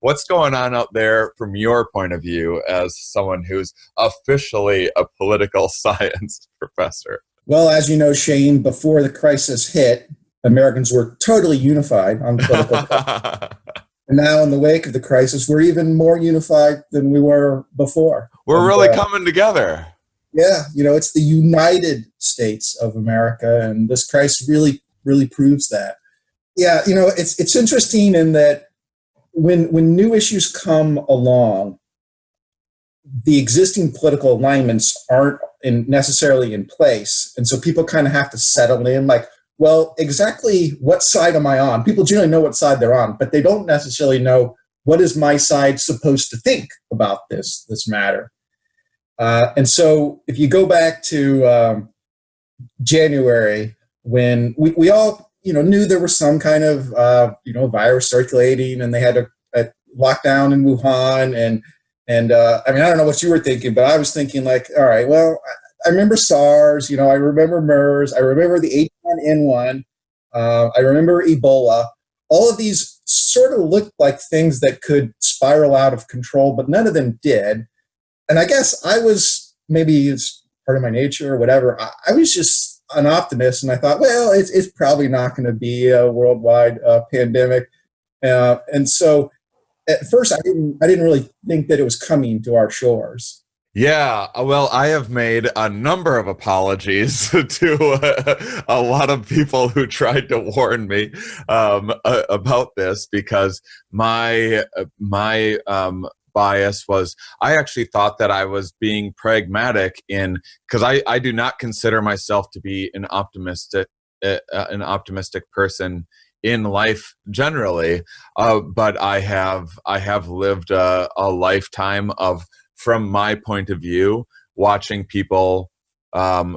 What's going on out there from your point of view as someone who's officially a political science professor? Well, as you know, Shane, before the crisis hit, Americans were totally unified on political. And now, in the wake of the crisis, we're even more unified than we were before. We're really coming together. Yeah, it's the United States of America, and this crisis really proves that. Yeah, it's interesting in that when new issues come along, the existing political alignments aren't necessarily in place, and so people kind of have to settle in. Like, well, exactly what side am I on? People generally know what side they're on, but they don't necessarily know what is my side supposed to think about this matter. And so if you go back to January, when we all knew there was some kind of virus circulating, and they had a lockdown in Wuhan, and I mean, I don't know what you were thinking, but I was thinking like, all right, well, I remember SARS, I remember MERS, I remember the H1N1, I remember Ebola. All of these sort of looked like things that could spiral out of control, but none of them did. And I guess I was, maybe it's part of my nature or whatever, I was just an optimist, and I thought, well, it's probably not going to be a worldwide pandemic. And so at first, I didn't really think that it was coming to our shores. Yeah, well, I have made a number of apologies to a lot of people who tried to warn me about this, because my bias was, I actually thought that I was being pragmatic because I do not consider myself to be an optimistic person in life generally, but I have lived a lifetime of, from my point of view, watching people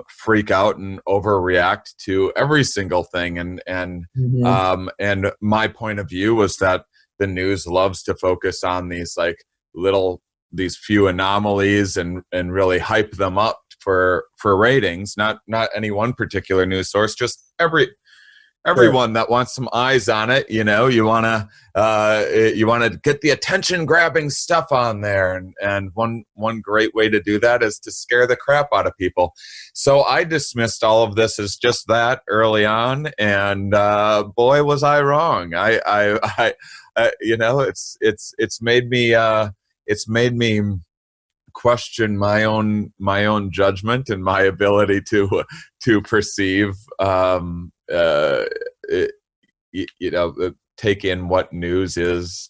freak out and overreact to every single thing, and my point of view was that the news loves to focus on these these few anomalies and really hype them up for ratings. Not any one particular news source, just everyone that wants some eyes on it. You want to get the attention grabbing stuff on there, and one great way to do that is to scare the crap out of people. So I dismissed all of this as just that early on, and boy, was I wrong. It's made me question my own judgment and my ability to perceive, take in what news is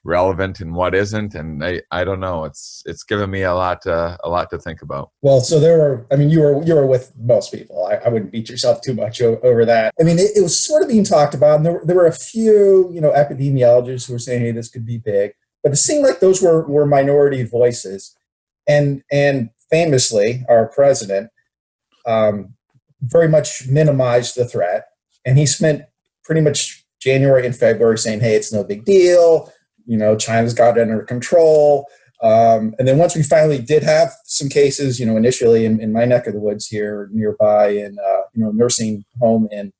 relevant and what isn't, and I don't know. It's given me a lot to think about. Well, so you were with most people. I wouldn't beat yourself too much over that. I mean, it was sort of being talked about, and there were a few epidemiologists who were saying, hey, this could be big, but it seemed like those were minority voices. And famously, our president very much minimized the threat, and he spent pretty much January and February saying, "Hey, it's no big deal. China's got it under control." And then once we finally did have some cases, initially in my neck of the woods here nearby, in nursing home in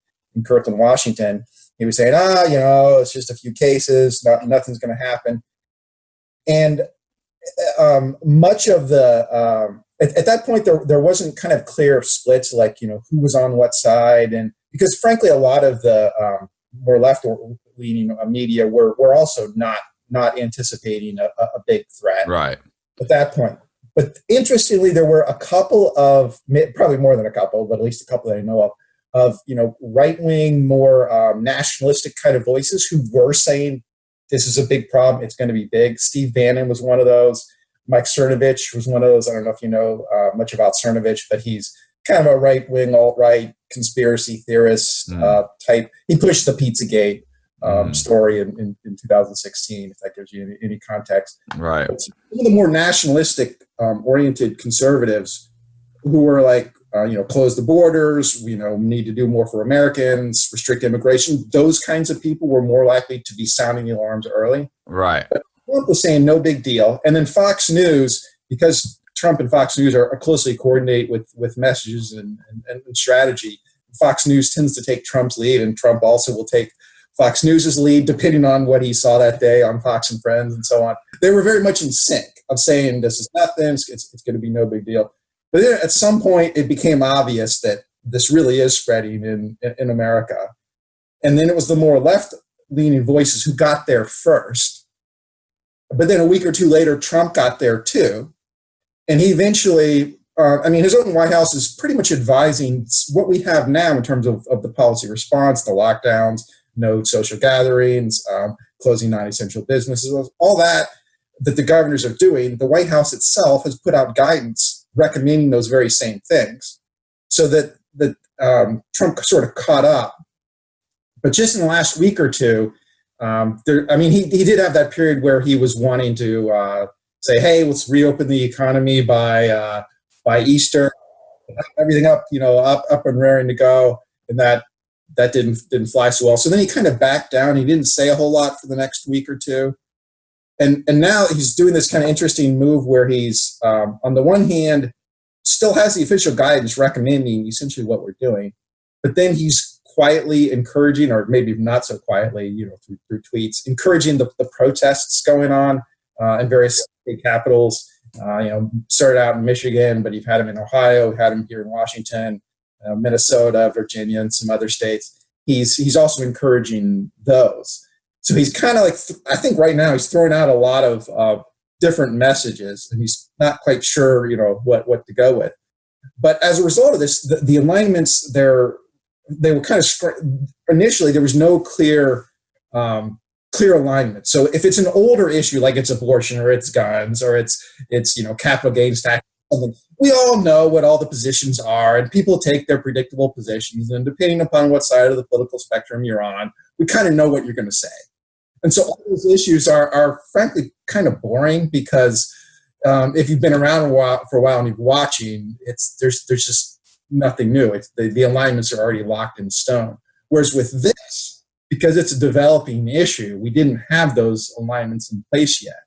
Kirkland, Washington, he was saying, it's just a few cases, nothing's going to happen, and much of the at that point there wasn't kind of clear splits, like who was on what side, and because frankly a lot of the more left leaning media were also not anticipating a big threat right at that point. But interestingly, there were a couple of, probably more than a couple, but at least a couple that I know of right-wing, more nationalistic kind of voices who were saying this is a big problem, it's going to be big. Steve Bannon was one of those. Mike Cernovich was one of those. I don't know if you know much about Cernovich, but he's kind of a right-wing, alt-right conspiracy theorist type. He pushed the Pizzagate story in 2016, if that gives you any context. Right. But some of the more nationalistic oriented conservatives who were like, close the borders, we need to do more for Americans, restrict immigration. Those kinds of people were more likely to be sounding the alarms early. Right. But Trump was saying no big deal. And then Fox News, because Trump and Fox News are closely coordinate with messages and strategy, Fox News tends to take Trump's lead, and Trump also will take Fox News' lead, depending on what he saw that day on Fox and Friends and so on. They were very much in sync of saying this is nothing, it's going to be no big deal. But then at some point, it became obvious that this really is spreading in America. And then it was the more left-leaning voices who got there first. But then a week or two later, Trump got there too. And he eventually, his own White House is pretty much advising what we have now in terms of the policy response, the lockdowns, no social gatherings, closing non-essential businesses, all that the governors are doing. The White House itself has put out guidance recommending those very same things, so that Trump sort of caught up. But just in the last week or two, he did have that period where he was wanting to say, "Hey, let's reopen the economy by Easter, everything up and raring to go," and that didn't fly so well. So then he kind of backed down. He didn't say a whole lot for the next week or two. And now he's doing this kind of interesting move where he's, on the one hand, still has the official guidance recommending essentially what we're doing, but then he's quietly encouraging, or maybe not so quietly, through tweets, encouraging the protests going on in various state capitals. Started out in Michigan, but you've had him in Ohio, we've had him here in Washington, Minnesota, Virginia, and some other states. He's also encouraging those. So he's kind of like, I think right now he's throwing out a lot of different messages, and he's not quite sure, what to go with. But as a result of this, the alignments there, they were kind of initially there was no clear alignment. So if it's an older issue like it's abortion or it's guns or it's capital gains tax, something, we all know what all the positions are, and people take their predictable positions, and depending upon what side of the political spectrum you're on, we kind of know what you're going to say. And so all those issues are frankly kind of boring, because if you've been around for a while and you're watching, there's just nothing new. The alignments are already locked in stone. Whereas with this, because it's a developing issue, we didn't have those alignments in place yet.